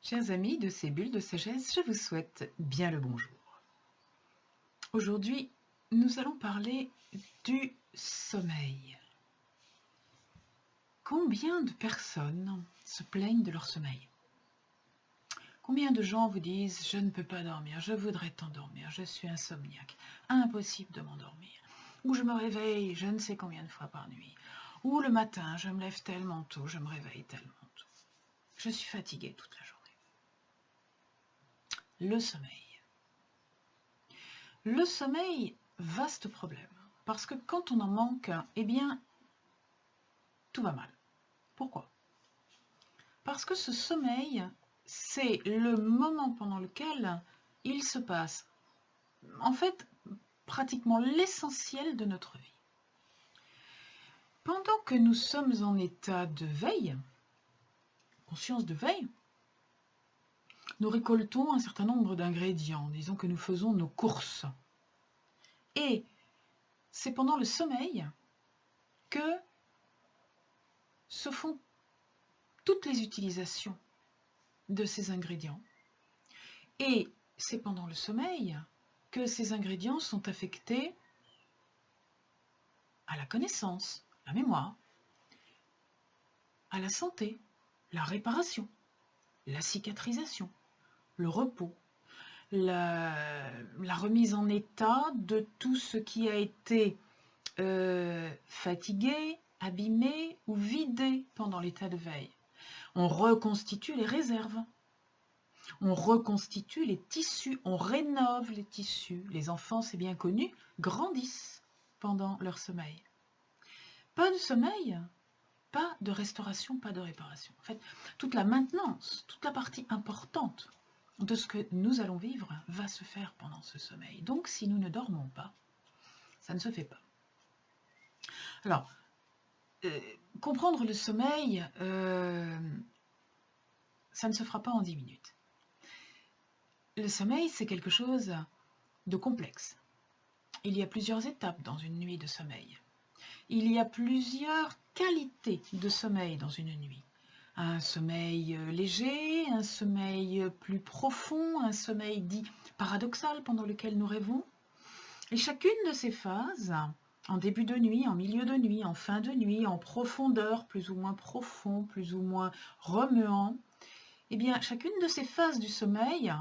Chers amis de ces bulles de sagesse, je vous souhaite bien le bonjour. Aujourd'hui, nous allons parler du sommeil. Combien de personnes se plaignent de leur sommeil? Combien de gens vous disent « je ne peux pas dormir, je voudrais tant dormir, je suis insomniaque, impossible de m'endormir » ou « je me réveille je ne sais combien de fois par nuit » ou « le matin, je me lève tellement tôt, je me réveille tellement tôt, je suis fatiguée toute la journée ». Le sommeil. Le sommeil, vaste problème, parce que quand on en manque, eh bien, tout va mal. Pourquoi? Parce que ce sommeil, c'est le moment pendant lequel il se passe, en fait, pratiquement l'essentiel de notre vie. Pendant que nous sommes en état de veille, conscience de veille, nous récoltons un certain nombre d'ingrédients, disons que nous faisons nos courses. Et c'est pendant le sommeil que se font toutes les utilisations de ces ingrédients. Et c'est pendant le sommeil que ces ingrédients sont affectés à la connaissance, la mémoire, à la santé, la réparation, la cicatrisation, le repos, la remise en état de tout ce qui a été fatigué, abîmé ou vidé pendant l'état de veille. On reconstitue les réserves. On reconstitue les tissus, on rénove les tissus. Les enfants, c'est bien connu, grandissent pendant leur sommeil. Pas de sommeil, pas de restauration, pas de réparation. En fait, toute la maintenance, toute la partie importante de ce que nous allons vivre va se faire pendant ce sommeil. Donc, si nous ne dormons pas, ça ne se fait pas. Alors, comprendre le sommeil, ça ne se fera pas en 10 minutes. Le sommeil, c'est quelque chose de complexe. Il y a plusieurs étapes dans une nuit de sommeil. Il y a plusieurs qualités de sommeil dans une nuit. Un sommeil léger, un sommeil plus profond, un sommeil dit paradoxal pendant lequel nous rêvons. Et chacune de ces phases, en début de nuit, en milieu de nuit, en fin de nuit, en profondeur, plus ou moins profond, plus ou moins remuant, eh bien, chacune de ces phases du sommeil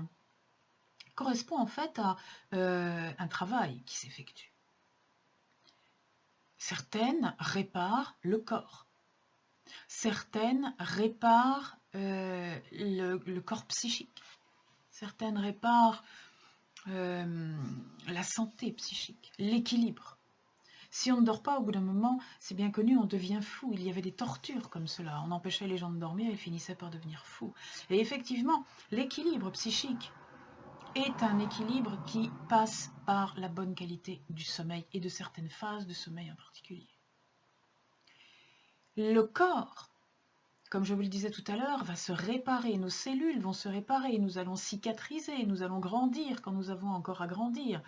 correspond en fait à un travail qui s'effectue. Certaines réparent le corps. Certaines réparent le corps psychique. Certaines réparent la santé psychique, l'équilibre. Si on ne dort pas, au bout d'un moment, c'est bien connu, on devient fou. Il y avait des tortures comme cela. On empêchait les gens de dormir, ils finissaient par devenir fous. Et effectivement, l'équilibre psychique est un équilibre qui passe par la bonne qualité du sommeil et de certaines phases de sommeil en particulier. Le corps, comme je vous le disais tout à l'heure, va se réparer, nos cellules vont se réparer, nous allons cicatriser, nous allons grandir quand nous avons encore à grandir,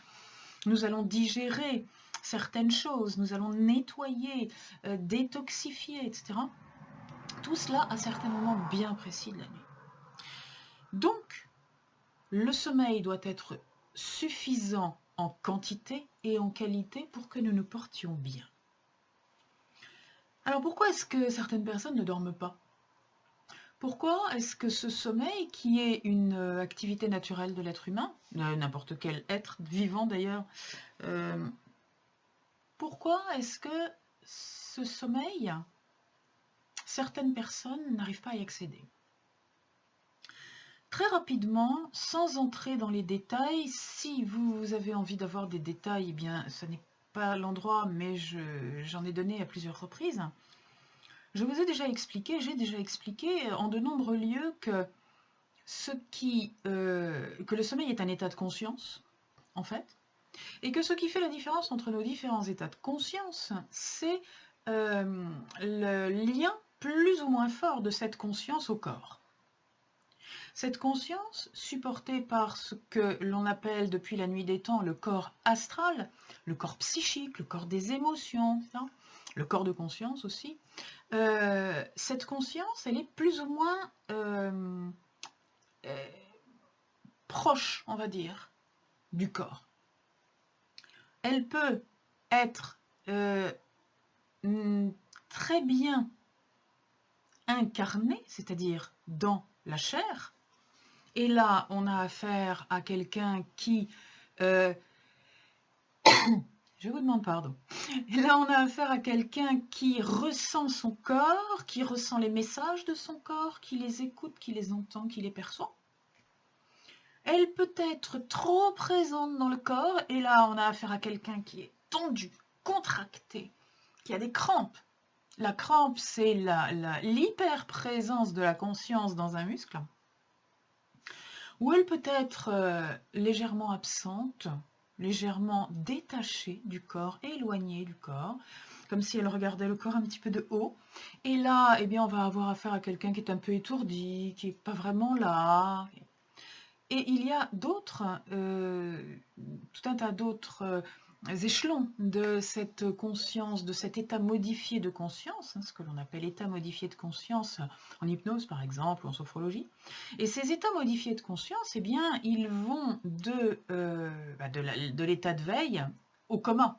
nous allons digérer certaines choses, nous allons nettoyer, détoxifier, etc. Tout cela à certains moments bien précis de la nuit. Donc, le sommeil doit être suffisant en quantité et en qualité pour que nous nous portions bien. Alors pourquoi est-ce que certaines personnes ne dorment pas? Pourquoi est-ce que ce sommeil, qui est une activité naturelle de l'être humain, n'importe quel être vivant d'ailleurs, pourquoi est-ce que ce sommeil, certaines personnes n'arrivent pas à y accéder? Très rapidement, sans entrer dans les détails, si vous avez envie d'avoir des détails, eh bien, ce n'est pas l'endroit, mais j'en ai donné à plusieurs reprises. Je vous ai déjà expliqué, j'ai déjà expliqué en de nombreux lieux que le sommeil est un état de conscience, en fait, et que ce qui fait la différence entre nos différents états de conscience, c'est le lien plus ou moins fort de cette conscience au corps. Cette conscience, supportée par ce que l'on appelle depuis la nuit des temps le corps astral, le corps psychique, le corps des émotions, le corps de conscience aussi, cette conscience, elle est plus ou moins proche, on va dire, du corps. Elle peut être très bien incarnée, c'est-à-dire dans la chair. Et là, on a affaire à quelqu'un qui... je vous demande pardon. Et là, on a affaire à quelqu'un qui ressent son corps, qui ressent les messages de son corps, qui les écoute, qui les entend, qui les perçoit. Elle peut être trop présente dans le corps, et là, on a affaire à quelqu'un qui est tendu, contracté, qui a des crampes. La crampe, c'est l'hyperprésence de la conscience dans un muscle. Ou elle peut être légèrement absente, légèrement détachée du corps, éloignée du corps, comme si elle regardait le corps un petit peu de haut. Et là, eh bien, on va avoir affaire à quelqu'un qui est un peu étourdi, qui n'est pas vraiment là. Et il y a d'autres, tout un tas d'autres échelons de cette conscience, de cet état modifié de conscience, hein, ce que l'on appelle état modifié de conscience en hypnose par exemple, ou en sophrologie. Et ces états modifiés de conscience, eh bien, ils vont de l'état de veille au coma.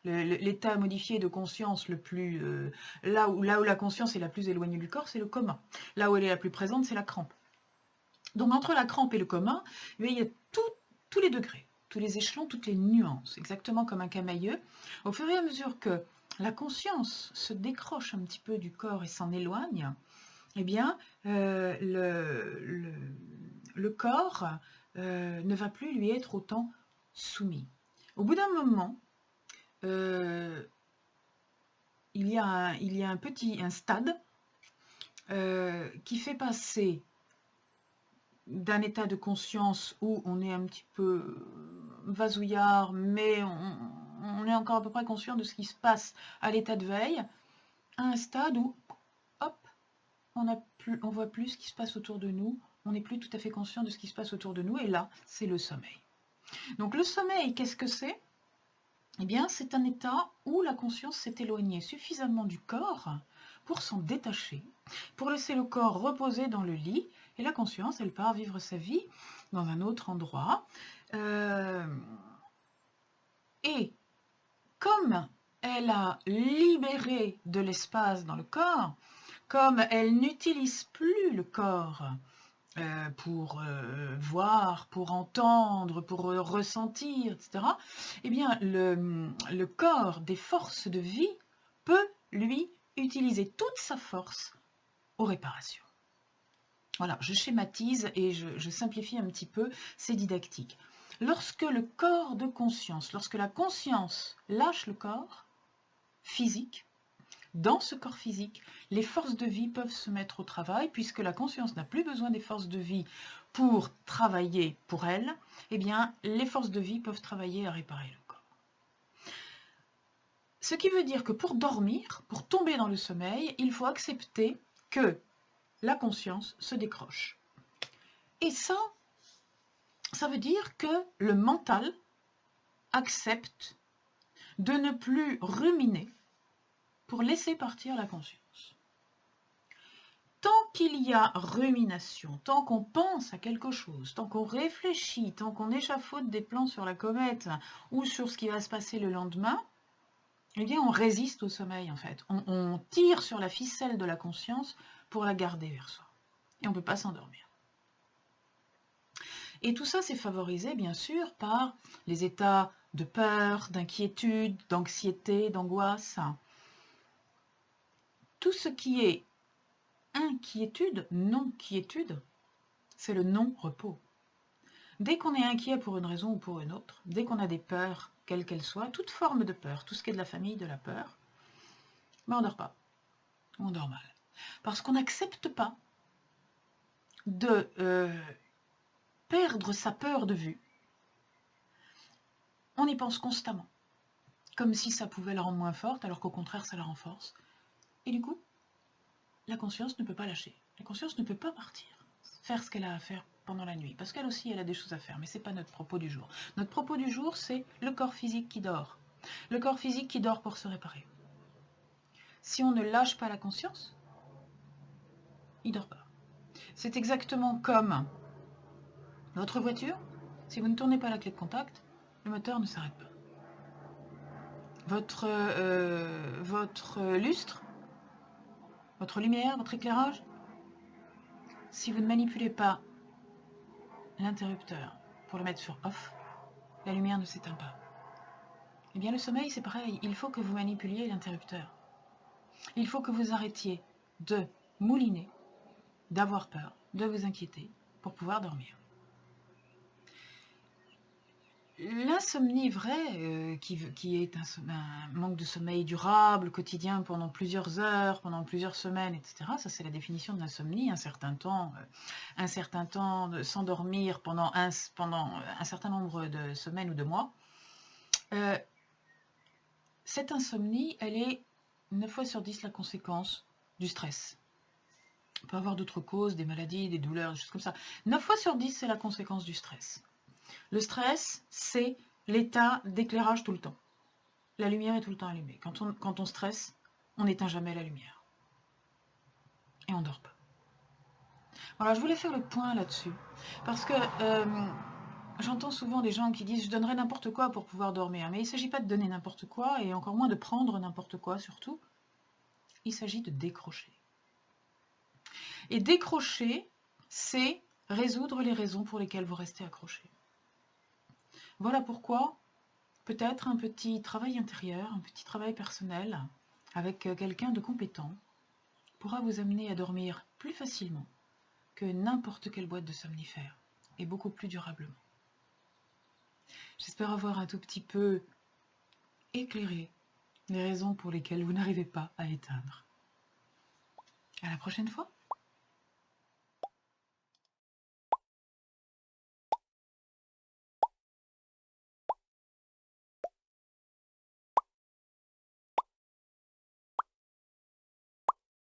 L'état modifié de conscience le plus... là où la conscience est la plus éloignée du corps, c'est le coma. Là où elle est la plus présente, c'est la crampe. Donc entre la crampe et le coma, il y a tous les degrés, tous les échelons, toutes les nuances, exactement comme un camailleux. Au fur et à mesure que la conscience se décroche un petit peu du corps et s'en éloigne, eh bien, le corps ne va plus lui être autant soumis. Au bout d'un moment, il y a un stade qui fait passer d'un état de conscience où on est un petit peu vasouillard, mais on est encore à peu près conscient de ce qui se passe à l'état de veille, à un stade où, hop, on voit plus ce qui se passe autour de nous, on n'est plus tout à fait conscient de ce qui se passe autour de nous, et là, c'est le sommeil. Donc le sommeil, qu'est-ce que c'est? Eh bien, c'est un état où la conscience s'est éloignée suffisamment du corps pour s'en détacher, pour laisser le corps reposer dans le lit, et la conscience, elle part vivre sa vie dans un autre endroit. Et comme elle a libéré de l'espace dans le corps, comme elle n'utilise plus le corps pour voir, pour entendre, pour ressentir, etc., eh bien, le corps des forces de vie peut, lui, utiliser toute sa force aux réparations. Voilà, je schématise et je simplifie un petit peu, c'est didactique. Lorsque le corps de conscience, lorsque la conscience lâche le corps physique, dans ce corps physique, les forces de vie peuvent se mettre au travail, puisque la conscience n'a plus besoin des forces de vie pour travailler pour elle, eh bien, les forces de vie peuvent travailler à réparer le corps. Ce qui veut dire que pour dormir, pour tomber dans le sommeil, il faut accepter que la conscience se décroche. Et ça veut dire que le mental accepte de ne plus ruminer pour laisser partir la conscience. Tant qu'il y a rumination, tant qu'on pense à quelque chose, tant qu'on réfléchit, tant qu'on échafaude des plans sur la comète ou sur ce qui va se passer le lendemain, eh bien on résiste au sommeil en fait. On tire sur la ficelle de la conscience pour la garder vers soi. Et on ne peut pas s'endormir. Et tout ça, c'est favorisé, bien sûr, par les états de peur, d'inquiétude, d'anxiété, d'angoisse. Tout ce qui est inquiétude, non-quiétude, c'est le non-repos. Dès qu'on est inquiet pour une raison ou pour une autre, dès qu'on a des peurs, quelles qu'elles soient, toute forme de peur, tout ce qui est de la famille de la peur, ben on ne dort pas, on dort mal. Parce qu'on n'accepte pas de perdre sa peur de vue. On y pense constamment, comme si ça pouvait la rendre moins forte, alors qu'au contraire, ça la renforce. Et du coup, la conscience ne peut pas lâcher. La conscience ne peut pas partir, faire ce qu'elle a à faire pendant la nuit, parce qu'elle aussi, elle a des choses à faire, mais ce n'est pas notre propos du jour. Notre propos du jour, c'est le corps physique qui dort. Le corps physique qui dort pour se réparer. Si on ne lâche pas la conscience, il ne dort pas. C'est exactement comme Votre voiture, si vous ne tournez pas la clé de contact, le moteur ne s'arrête pas. Votre lustre, votre lumière, votre éclairage, si vous ne manipulez pas l'interrupteur pour le mettre sur off, la lumière ne s'éteint pas. Eh bien, le sommeil, c'est pareil. Il faut que vous manipuliez l'interrupteur. Il faut que vous arrêtiez de mouliner, d'avoir peur, de vous inquiéter pour pouvoir dormir. L'insomnie vraie, qui est un manque de sommeil durable, quotidien, pendant plusieurs heures, pendant plusieurs semaines, etc., ça c'est la définition de l'insomnie, un certain temps sans dormir pendant un certain nombre de semaines ou de mois. Cette insomnie, elle est 9 fois sur 10 la conséquence du stress. On peut avoir d'autres causes, des maladies, des douleurs, des choses comme ça. 9 fois sur 10, c'est la conséquence du stress. Le stress, c'est l'état d'éclairage tout le temps. La lumière est tout le temps allumée. Quand on stresse, on n'éteint jamais la lumière. Et on ne dort pas. Voilà, je voulais faire le point là-dessus. Parce que j'entends souvent des gens qui disent « je donnerais n'importe quoi pour pouvoir dormir ». Mais il ne s'agit pas de donner n'importe quoi, et encore moins de prendre n'importe quoi surtout. Il s'agit de décrocher. Et décrocher, c'est résoudre les raisons pour lesquelles vous restez accroché. Voilà pourquoi peut-être un petit travail intérieur, un petit travail personnel avec quelqu'un de compétent pourra vous amener à dormir plus facilement que n'importe quelle boîte de somnifères et beaucoup plus durablement. J'espère avoir un tout petit peu éclairé les raisons pour lesquelles vous n'arrivez pas à éteindre. À la prochaine fois.